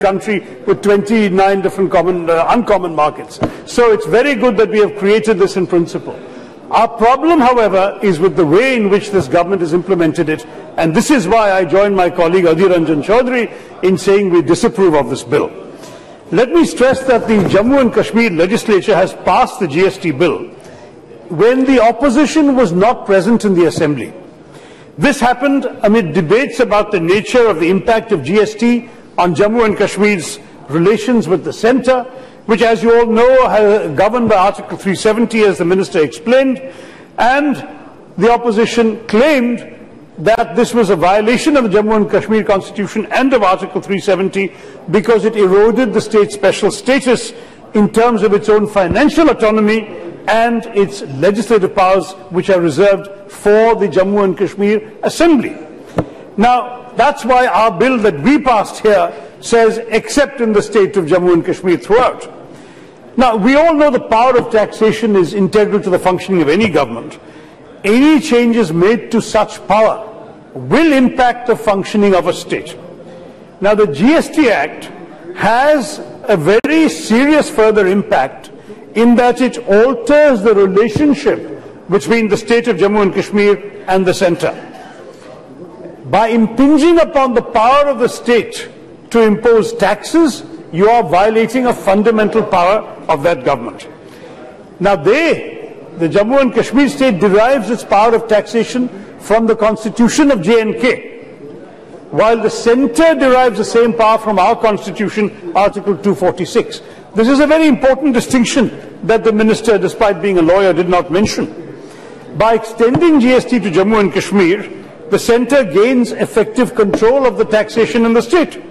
country with 29 different uncommon markets. So it's very good that we have created this in principle. Our problem, however, is with the way in which this government has implemented it, and this is why I join my colleague Adhir Ranjan Chaudhary in saying we disapprove of this bill. Let me stress that the Jammu and Kashmir legislature has passed the GST bill when the opposition was not present in the assembly. This happened amid debates about the nature of the impact of GST on Jammu and Kashmir's relations with the centre, which, as you all know, are governed by Article 370, as the Minister explained, and the opposition claimed that this was a violation of the Jammu and Kashmir Constitution and of Article 370 because it eroded the state's special status in terms of its own financial autonomy and its legislative powers, which are reserved for the Jammu and Kashmir Assembly. Now, that's why our bill that we passed here says except in the state of Jammu and Kashmir throughout. Now, we all know the power of taxation is integral to the functioning of any government. Any changes made to such power will impact the functioning of a state. Now, the GST Act has a very serious further impact in that it alters the relationship between the state of Jammu and Kashmir and the centre. By impinging upon the power of the state to impose taxes, you are violating a fundamental power of that government. Now, the Jammu and Kashmir state derives its power of taxation from the constitution of J&K, while the centre derives the same power from our constitution, Article 246. This is a very important distinction that the Minister, despite being a lawyer, did not mention. By extending GST to Jammu and Kashmir, the centre gains effective control of the taxation in the state.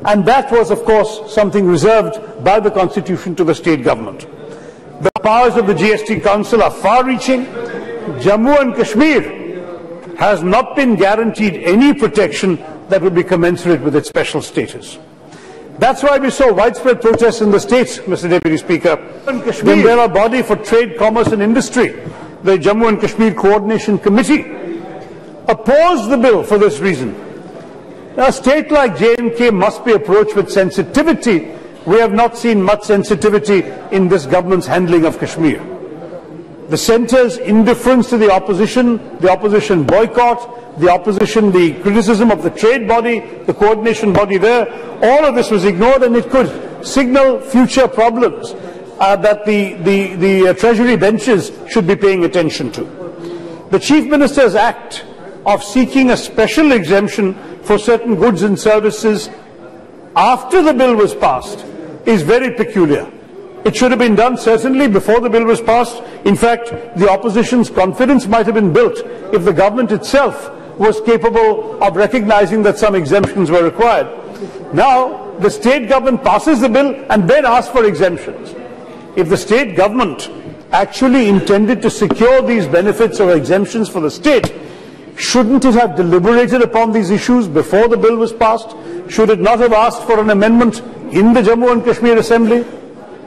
And that was, of course, something reserved by the Constitution to the state government. The powers of the GST Council are far-reaching. Jammu and Kashmir has not been guaranteed any protection that would be commensurate with its special status. That's why we saw widespread protests in the states, Mr. Deputy Speaker. The umbrella body for trade, commerce and industry, the Jammu and Kashmir Coordination Committee, opposed the bill for this reason. A state like J&K must be approached with sensitivity. We have not seen much sensitivity in this government's handling of Kashmir. The centre's indifference to the opposition boycott, the criticism of the trade body, the coordination body there, all of this was ignored, and it could signal future problems that the Treasury benches should be paying attention to. The Chief Minister's act of seeking a special exemption for certain goods and services after the bill was passed is very peculiar. It should have been done certainly before the bill was passed. In fact, the opposition's confidence might have been built if the government itself was capable of recognizing that some exemptions were required. Now, the state government passes the bill and then asks for exemptions. If the state government actually intended to secure these benefits or exemptions for the state, shouldn't it have deliberated upon these issues before the bill was passed? Should it not have asked for an amendment in the Jammu and Kashmir Assembly?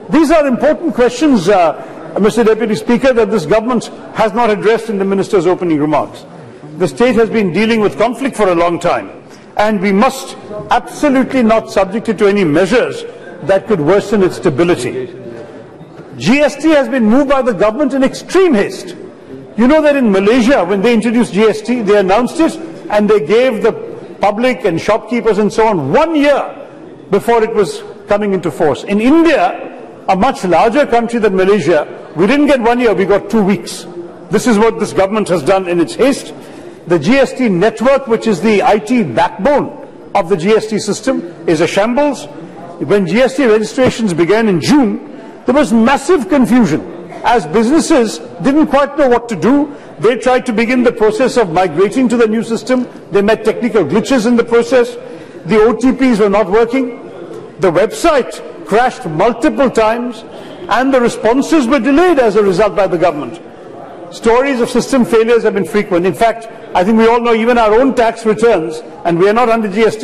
These are important questions, Mr. Deputy Speaker, that this government has not addressed in the Minister's opening remarks. The state has been dealing with conflict for a long time, and we must absolutely not subject it to any measures that could worsen its stability. GST has been moved by the government in extreme haste. You know that in Malaysia, when they introduced GST, they announced it and they gave the public and shopkeepers and so on 1 year before it was coming into force. In India, a much larger country than Malaysia, we didn't get 1 year, we got 2 weeks. This is what this government has done in its haste. The GST network, which is the IT backbone of the GST system, is a shambles. When GST registrations began in June, there was massive confusion as businesses didn't quite know what to do. They tried to begin the process of migrating to the new system. They met technical glitches in the process. The OTPs were not working. The website crashed multiple times, and the responses were delayed as a result by the government. Stories of system failures have been frequent. In fact, I think we all know even our own tax returns, and we are not under GST,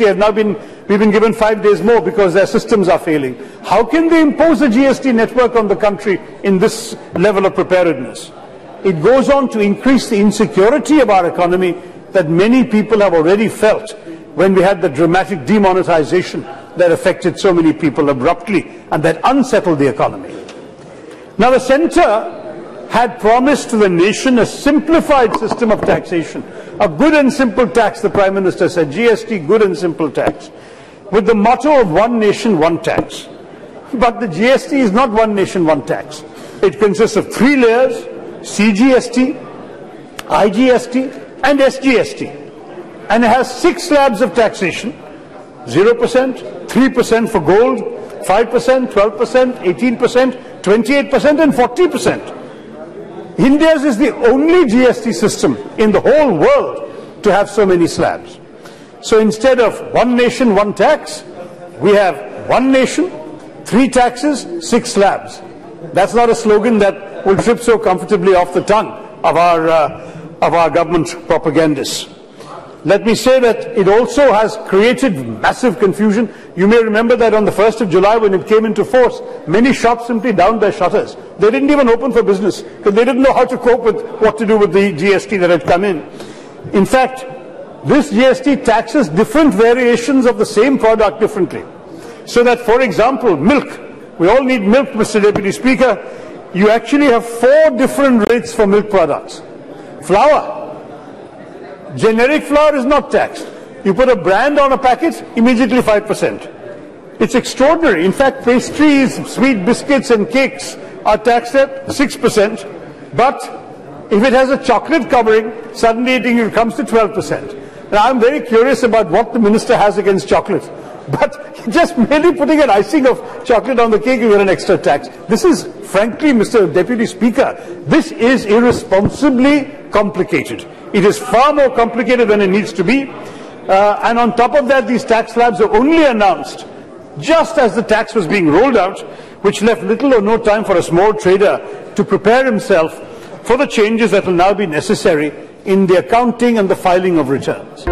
we've been given 5 days more because their systems are failing. How can they impose a GST network on the country in this level of preparedness? It goes on to increase the insecurity of our economy that many people have already felt when we had the dramatic demonetization that affected so many people abruptly and that unsettled the economy. Now, the centre had promised to the nation a simplified system of taxation, a good and simple tax, the Prime Minister said, GST, good and simple tax, with the motto of one nation, one tax. But the GST is not one nation, one tax. It consists of 3 layers, CGST, IGST and SGST. And it has 6 slabs of taxation, 0%, 3% for gold, 5%, 12%, 18%, 28% and 40%. India's is the only GST system in the whole world to have so many slabs. So instead of one nation, one tax, we have one nation, 3 taxes, 6 slabs. That's not a slogan that will trip so comfortably off the tongue of our government propagandists. Let me say that it also has created massive confusion. You may remember that on the 1st of July when it came into force, many shops simply downed their shutters. They didn't even open for business because they didn't know how to cope with what to do with the GST that had come in. In fact, this GST taxes different variations of the same product differently. So that, for example, milk, we all need milk, Mr. Deputy Speaker, you actually have 4 different rates for milk products. Flour. Generic flour is not taxed. You put a brand on a packet, immediately 5%. It's extraordinary. In fact, pastries, sweet biscuits and cakes are taxed at 6%. But if it has a chocolate covering, suddenly it comes to 12%. Now, I'm very curious about what the minister has against chocolate. But just merely putting an icing of chocolate on the cake, you get an extra tax. This is, frankly, Mr. Deputy Speaker, this is irresponsibly complicated. It is far more complicated than it needs to be. And on top of that, these tax slabs are only announced just as the tax was being rolled out, which left little or no time for a small trader to prepare himself for the changes that will now be necessary in the accounting and the filing of returns.